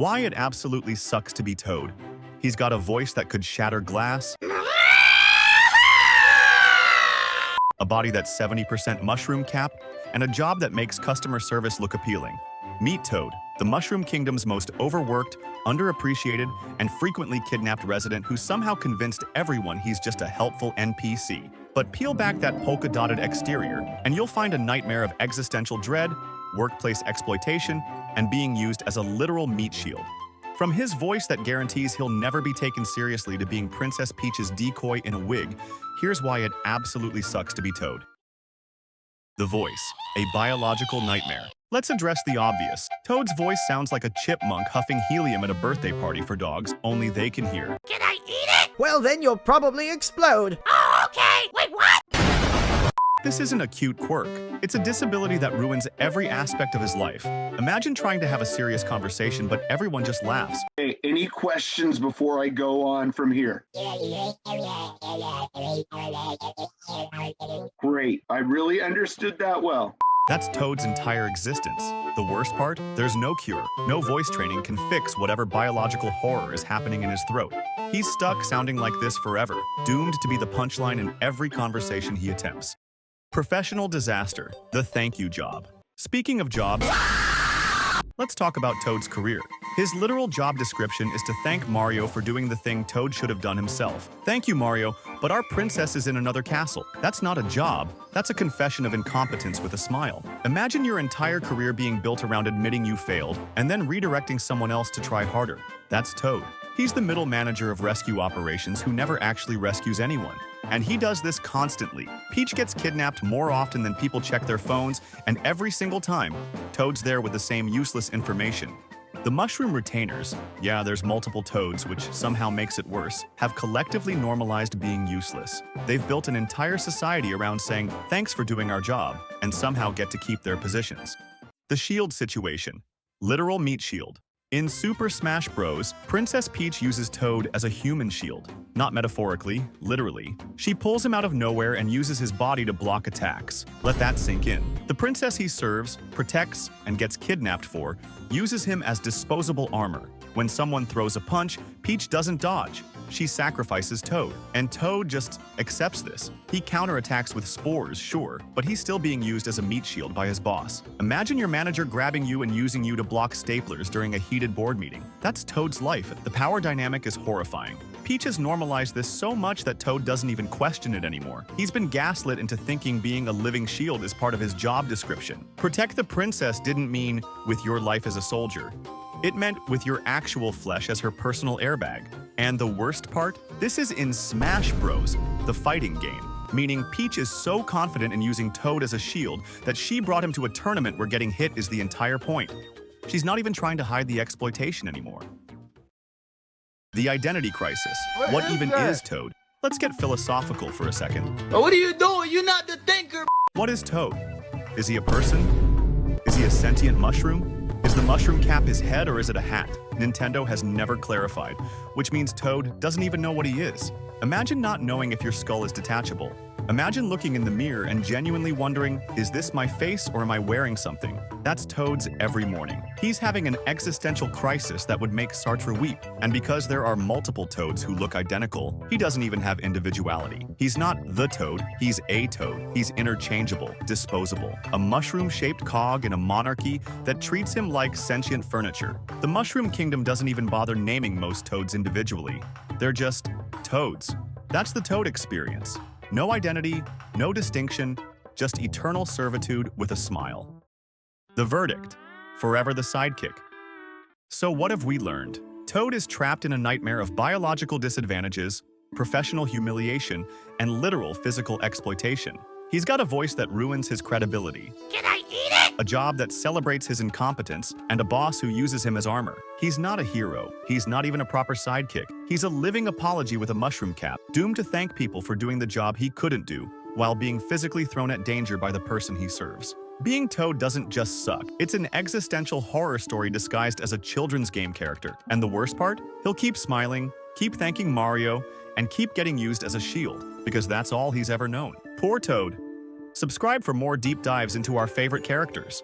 Why it absolutely sucks to be Toad. He's got a voice that could shatter glass, a body that's 70% mushroom cap, and a job that makes customer service look appealing. Meet Toad, the Mushroom Kingdom's most overworked, underappreciated, and frequently kidnapped resident who somehow convinced everyone he's just a helpful NPC. But peel back that polka-dotted exterior, and you'll find a nightmare of existential dread, workplace exploitation, and being used as a literal meat shield. From his voice that guarantees he'll never be taken seriously to being Princess Peach's decoy in a wig, here's why it absolutely sucks to be Toad. The voice, a biological nightmare. Let's address the obvious. Toad's voice sounds like a chipmunk huffing helium at a birthday party for dogs only they can hear. Can I eat it? Well, then you'll probably explode. Oh, okay. Wait, what? This isn't a cute quirk. It's a disability that ruins every aspect of his life. Imagine trying to have a serious conversation, but everyone just laughs. Hey, any questions before I go on from here? Great. I really understood that well. That's Toad's entire existence. The worst part? There's no cure. No voice training can fix whatever biological horror is happening in his throat. He's stuck sounding like this forever, doomed to be the punchline in every conversation he attempts. Professional disaster, the thank you job. Speaking of jobs, let's talk about Toad's career. His literal job description is to thank Mario for doing the thing Toad should have done himself. Thank you, Mario, but our princess is in another castle. That's not a job. That's a confession of incompetence with a smile. Imagine your entire career being built around admitting you failed and then redirecting someone else to try harder. That's Toad. He's the middle manager of rescue operations who never actually rescues anyone. And he does this constantly. Peach gets kidnapped more often than people check their phones, and every single time, Toad's there with the same useless information. The mushroom retainers, yeah, there's multiple Toads, which somehow makes it worse, have collectively normalized being useless. They've built an entire society around saying, thanks for doing our job, and somehow get to keep their positions. The shield situation. Literal meat shield. In Super Smash Bros., Princess Peach uses Toad as a human shield. Not metaphorically, literally. She pulls him out of nowhere and uses his body to block attacks. Let that sink in. The princess he serves, protects, and gets kidnapped for, uses him as disposable armor. When someone throws a punch, Peach doesn't dodge. She sacrifices Toad, and Toad just accepts this. He counterattacks with spores, sure, but he's still being used as a meat shield by his boss. Imagine your manager grabbing you and using you to block staplers during a heated board meeting. That's Toad's life. The power dynamic is horrifying. Peach has normalized this so much that Toad doesn't even question it anymore. He's been gaslit into thinking being a living shield is part of his job description. Protect the princess didn't mean with your life as a soldier. It meant with your actual flesh as her personal airbag. And the worst part? This is in Smash Bros., the fighting game. Meaning Peach is so confident in using Toad as a shield that she brought him to a tournament where getting hit is the entire point. She's not even trying to hide the exploitation anymore. The identity crisis. What even is Toad? Let's get philosophical for a second. What are you doing? You're not the thinker. What is Toad? Is he a person? Is he a sentient mushroom? Is the mushroom cap his head or is it a hat? Nintendo has never clarified, which means Toad doesn't even know what he is. Imagine not knowing if your skull is detachable. Imagine looking in the mirror and genuinely wondering, is this my face or am I wearing something? That's Toad's every morning. He's having an existential crisis that would make Sartre weep. And because there are multiple Toads who look identical, he doesn't even have individuality. He's not the Toad, he's a Toad. He's interchangeable, disposable. A mushroom-shaped cog in a monarchy that treats him like sentient furniture. The Mushroom Kingdom doesn't even bother naming most Toads individually. They're just Toads. That's the Toad experience. No identity, no distinction, just eternal servitude with a smile. The verdict: forever the sidekick. So what have we learned? Toad is trapped in a nightmare of biological disadvantages, professional humiliation, and literal physical exploitation. He's got a voice that ruins his credibility. Can I eat it? A job that celebrates his incompetence, and a boss who uses him as armor. He's not a hero. He's not even a proper sidekick. He's a living apology with a mushroom cap, doomed to thank people for doing the job he couldn't do, while being physically thrown at danger by the person he serves. Being Toad doesn't just suck. It's an existential horror story disguised as a children's game character. And the worst part? He'll keep smiling, keep thanking Mario, and keep getting used as a shield, because that's all he's ever known. Poor Toad. Subscribe for more deep dives into our favorite characters.